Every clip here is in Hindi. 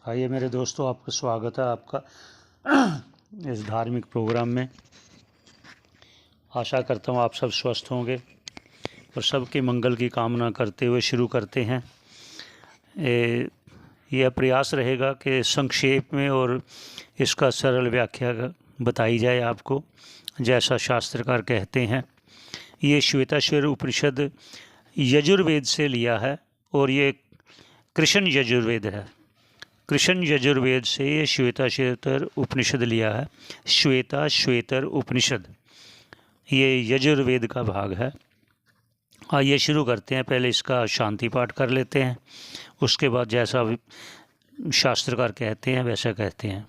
आइए मेरे दोस्तों, आपका स्वागत है आपका इस धार्मिक प्रोग्राम में। आशा करता हूँ आप सब स्वस्थ होंगे और सबके मंगल की कामना करते हुए शुरू करते हैं। यह प्रयास रहेगा कि संक्षेप में और इसका सरल व्याख्या बताई जाए आपको, जैसा शास्त्रकार कहते हैं। ये श्वेताश्वर उपनिषद यजुर्वेद से लिया है और ये कृष्ण यजुर्वेद है। कृष्ण यजुर्वेद से ये श्वेताश्वेतर उपनिषद लिया है। श्वेतर उपनिषद ये यजुर्वेद का भाग है। आइए शुरू करते हैं। पहले इसका शांति पाठ कर लेते हैं, उसके बाद जैसा शास्त्रकार कहते हैं वैसा कहते हैं।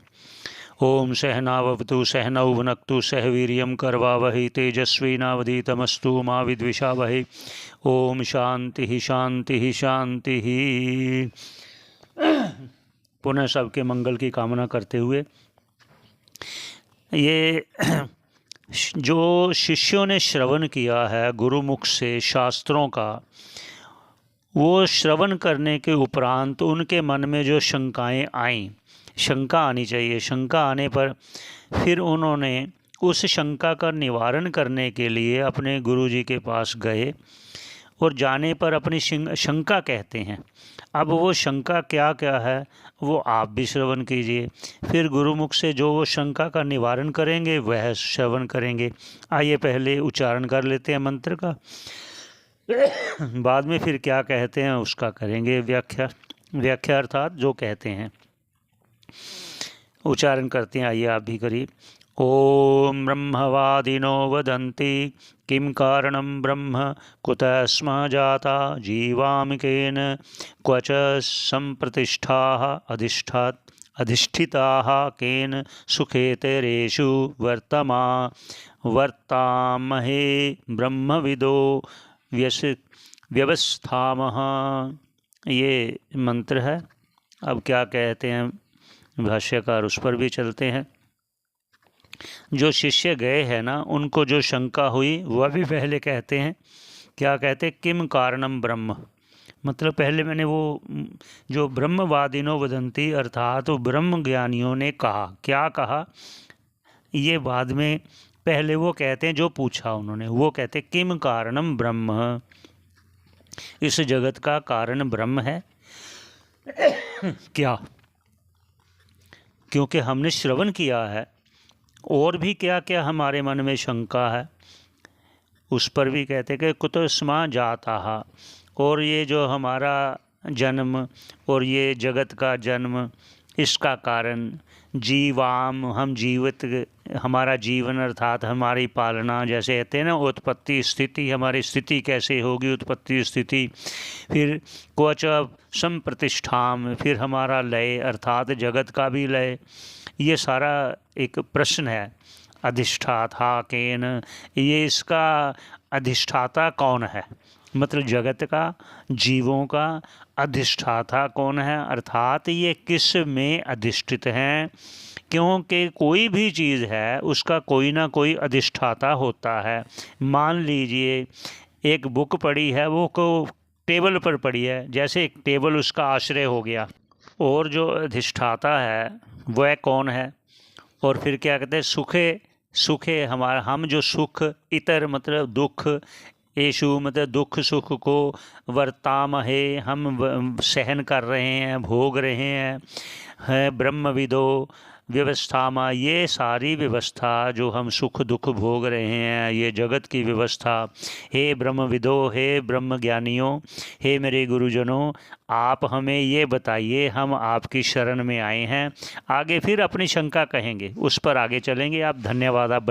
ओम सहनावतु सहनौ भुनक्तु सह वीर्यं करवावहै तेजस्विनावधीतमस्तु मा विद्विषावहै। ओम शांति शांति शांति। पुनः सबके मंगल की कामना करते हुए, ये जो शिष्यों ने श्रवण किया है गुरुमुख से शास्त्रों का, वो श्रवण करने के उपरांत उनके मन में जो शंकाएं आईं, शंका आनी चाहिए, शंका आने पर फिर उन्होंने उस शंका का निवारण करने के लिए अपने गुरुजी के पास गए और जाने पर अपनी शंका कहते हैं। अब वो शंका क्या क्या है वो आप भी श्रवण कीजिए, फिर गुरुमुख से जो वो शंका का निवारण करेंगे वह श्रवण करेंगे। आइए पहले उच्चारण कर लेते हैं मंत्र का, बाद में फिर क्या कहते हैं उसका करेंगे व्याख्या अर्थात जो कहते हैं उच्चारण करते हैं। आइए आप भी करिए। ओम ब्रह्मवादिनो वदन्ति किं कारणं ब्रह्म कुतः स्म जाता जीवामिकेन क्व च सम्प्रतिष्ठाः अधिष्ठिताः केन सुखेतरेषु वर्तामहे ब्रह्मविदो व्यवस्थामः। ये मंत्र है। अब क्या कहते हैं भाष्यकार, उस पर भी चलते हैं। जो शिष्य गए हैं ना, उनको जो शंका हुई वह भी पहले कहते हैं। क्या कहते? किम कारणम ब्रह्म, मतलब पहले मैंने वो जो ब्रह्मवादिनो वदंती अर्थात वो ब्रह्म ज्ञानियों ने कहा, क्या कहा ये बाद में, पहले वो कहते हैं जो पूछा उन्होंने, वो कहते किम कारणम ब्रह्म, इस जगत का कारण ब्रह्म है क्या? क्योंकि हमने श्रवण किया है और भी क्या क्या हमारे मन में शंका है, उस पर भी कहते कि कुतो स्मा जाता, और ये जो हमारा जन्म और ये जगत का जन्म, इसका कारण जीवाम, हम जीवित, हमारा जीवन अर्थात हमारी पालना, जैसे कहते हैं ना उत्पत्ति स्थिति, हमारी स्थिति कैसे होगी, उत्पत्ति स्थिति, फिर क्वच संप्रतिष्ठाम, फिर हमारा लय अर्थात जगत का भी लय, ये सारा एक प्रश्न है। अधिष्ठाता केन, ये इसका अधिष्ठाता कौन है, मतलब जगत का, जीवों का अधिष्ठाता कौन है, अर्थात ये किस में अधिष्ठित हैं। क्योंकि कोई भी चीज़ है उसका कोई ना कोई अधिष्ठाता होता है। मान लीजिए एक बुक पड़ी है, वो को टेबल पर पड़ी है, जैसे एक टेबल उसका आश्रय हो गया, और जो अधिष्ठाता है वह कौन है। और फिर क्या कहते हैं, सुखे हमारा, हम जो सुख, इतर मतलब दुख, येषु मतलब दुख सुख को, वर्तामहे हम सहन कर रहे हैं, भोग रहे हैं, है ब्रह्मविदो व्यवस्थामा, ये सारी व्यवस्था जो हम सुख दुख भोग रहे हैं, ये जगत की व्यवस्था। हे ब्रह्मविदो, हे ब्रह्म ज्ञानियों, हे मेरे गुरुजनों, आप हमें ये बताइए, हम आपकी शरण में आए हैं। आगे फिर अपनी शंका कहेंगे, उस पर आगे चलेंगे आप। धन्यवाद। आप बने